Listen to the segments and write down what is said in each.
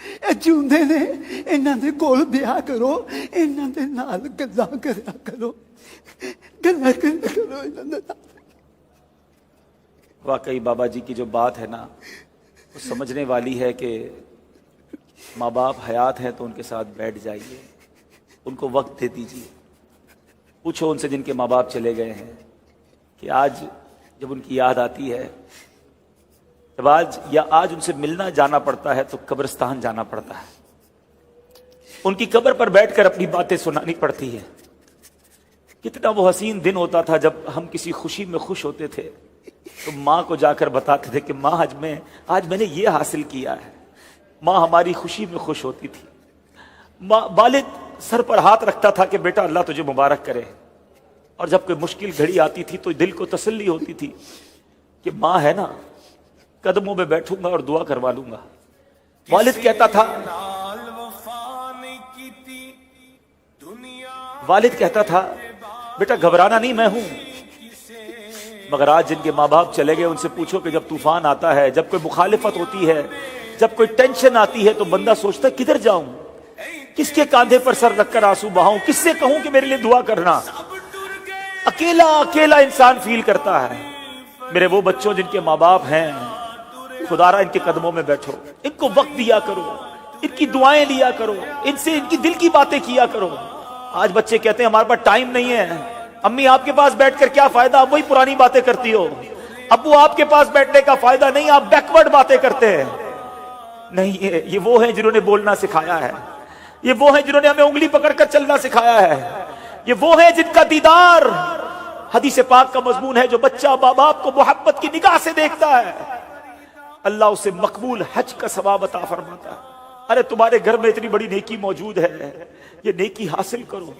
ਇਹ ਜਿਉਂਦੇ ਨੇ ਇਹਨਾਂ ਦੇ ਕੋਲ ਵਿਆਹ ਕਰੋ, ਇਹਨਾਂ ਦੇ ਨਾਲ ਗੱਲਾਂ ਕਰਿਆ ਕਰੋ, ਗੱਲਾਂ ਕਰਿਆ ਕਰੋ ਇਹਨਾਂ ਦੇ ਨਾਲ। واقعی بابا جی کی جو بات ہے نا وہ سمجھنے والی ہے کہ ماں باپ حیات ہیں تو ان کے ساتھ بیٹھ جائیے، ان کو وقت دے دیجیے. پوچھو ان سے جن کے ماں باپ چلے گئے ہیں کہ آج جب ان کی یاد آتی ہے، جب آج ان سے ملنا جانا پڑتا ہے تو قبرستان جانا پڑتا ہے، ان کی قبر پر بیٹھ کر اپنی باتیں سنانی پڑتی ہے. کتنا وہ حسین دن ہوتا تھا جب ہم کسی خوشی میں خوش ہوتے تھے تو ماں کو جا کر بتاتے تھے کہ ماں آج میں نے یہ حاصل کیا ہے. ماں ہماری خوشی میں خوش ہوتی تھی. والد سر پر ہاتھ رکھتا تھا کہ بیٹا اللہ تجھے مبارک کرے، اور جب کوئی مشکل گھڑی آتی تھی تو دل کو تسلی ہوتی تھی کہ ماں ہے نا، قدموں میں بیٹھوں گا اور دعا کروا لوں گا. والد کہتا تھا بیٹا گھبرانا نہیں، میں ہوں. مگر آج جن کے ماں باپ چلے گئے ان سے پوچھو کہ جب طوفان آتا ہے، جب کوئی مخالفت ہوتی ہے، جب کوئی ٹینشن آتی ہے تو بندہ سوچتا ہے کدھر جاؤں، کس کے کاندھے پر سر رکھ کر آنسو بہاؤں، کس سے کہوں کہ میرے لیے دعا کرنا. اکیلا انسان فیل کرتا ہے. میرے وہ بچوں جن کے ماں باپ ہیں، خدا را ان کے قدموں میں بیٹھو، ان کو وقت دیا کرو، ان کی دعائیں لیا کرو، ان سے ان کی دل کی باتیں کیا کرو. آج بچے کہتے ہیں ہمارے پاس ٹائم نہیں ہے. امی آپ کے پاس بیٹھ کر کیا فائدہ، آپ وہی پرانی باتیں کرتی ہو. ابو آپ کے پاس بیٹھنے کا فائدہ نہیں، آپ بیکورڈ باتیں کرتے ہیں. نہیں، یہ وہ ہیں جنہوں نے بولنا سکھایا ہے، یہ وہ ہیں جنہوں نے ہمیں انگلی پکڑ کر چلنا سکھایا ہے، یہ وہ ہیں جن کا دیدار حدیث پاک کا مضمون ہے. جو بچہ ماں باپ کو محبت کی نگاہ سے دیکھتا ہے اللہ اسے مقبول حج کا ثواب عطا فرماتا ہے. ارے تمہارے گھر میں اتنی بڑی نیکی موجود ہے، یہ نیکی حاصل کرو.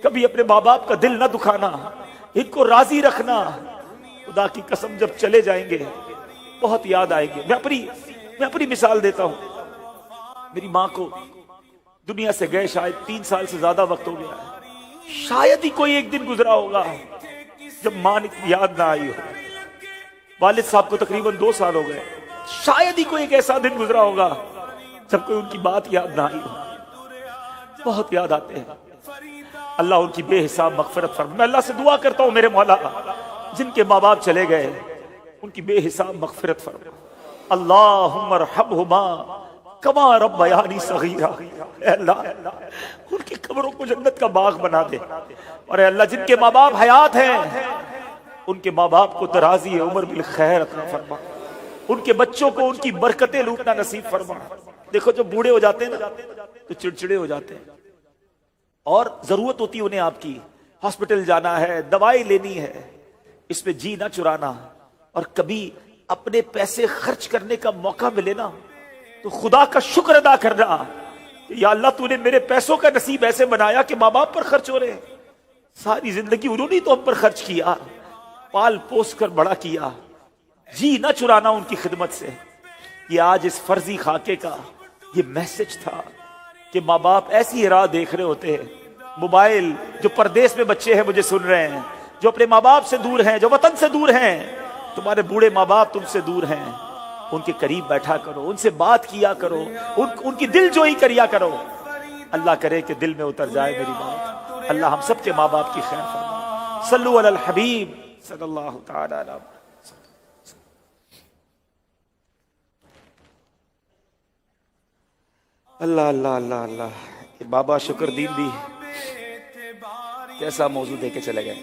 کبھی اپنے ماں باپ کا دل نہ دکھانا، ان کو راضی رکھنا. خدا کی قسم جب چلے جائیں گے بہت یاد آئیں گے. میں اپنی مثال دیتا ہوں. میری ماں کو دنیا سے گئے شاید 3 سال سے زیادہ وقت ہو گیا ہے. شاید ہی کوئی ایک دن گزرا ہوگا جب ماں نے یاد نہ آئی ہو. والد صاحب کو تقریباً 2 سال ہو گئے. شاید ہی کوئی ایک ایسا دن گزرا ہوگا جب کوئی ان کی بات یاد نہ آئی ہو. بہت یاد آتے ہیں. اللہ ان کی بے حساب مغفرت فرمائے. میں اللہ سے دعا کرتا ہوں میرے مولا جن کے ماں باپ چلے گئے ان کی بے حساب مغفرت فرمائے. اللہم ارحمہما کما ربیانی صغیرا. اے اللہ ان کی قبروں کو جنت کا باغ بنا دے. اور اے اللہ جن کے ماں باپ حیات ہیں ان کے ماں باپ کو درازی عمر بالخیر عطا فرما. ان کے بچوں کو ان کی برکتیں لوٹنا نصیب فرما. دیکھو جب بوڑھے ہو جاتے ہیں نا تو چڑچڑے ہو جاتے ہیں، اور ضرورت ہوتی ہے انہیں آپ کی، ہاسپٹل جانا ہے، دوائی لینی ہے. اس میں جی نہ چرانا، اور کبھی اپنے پیسے خرچ کرنے کا موقع ملے نا تو خدا کا شکر ادا کرنا کہ یا اللہ تو نے میرے پیسوں کا نصیب ایسے بنایا کہ ماں باپ پر خرچ ہو رہے ہیں. ساری زندگی انہوں نے تو ہم پر خرچ کیا، پال پوس کر بڑا کیا. جی نہ چرانا ان کی خدمت سے. یہ آج اس فرضی خاکے کا یہ میسج تھا کہ ماں باپ ایسی راہ دیکھ رہے ہوتے ہیں. موبائل جو پردیس میں بچے ہیں مجھے سن رہے ہیں، جو اپنے ماں باپ سے دور ہیں، جو وطن سے دور ہیں، تمہارے بوڑھے ماں باپ تم سے دور ہیں، ان کے قریب بیٹھا کرو، ان سے بات کیا کرو، ان کی دل جوئی کریا کرو. اللہ کرے کہ دل میں اتر جائے میری بات. اللہ ہم سب کے ماں باپ کی خیر فرمائے. صلو علی الحبیب صلی اللہ تعالی علیہ وسلم. اللہ اللہ اللہ اللہ. بابا شکر دین بھی کیسا موضوع دے کے چلے گئے.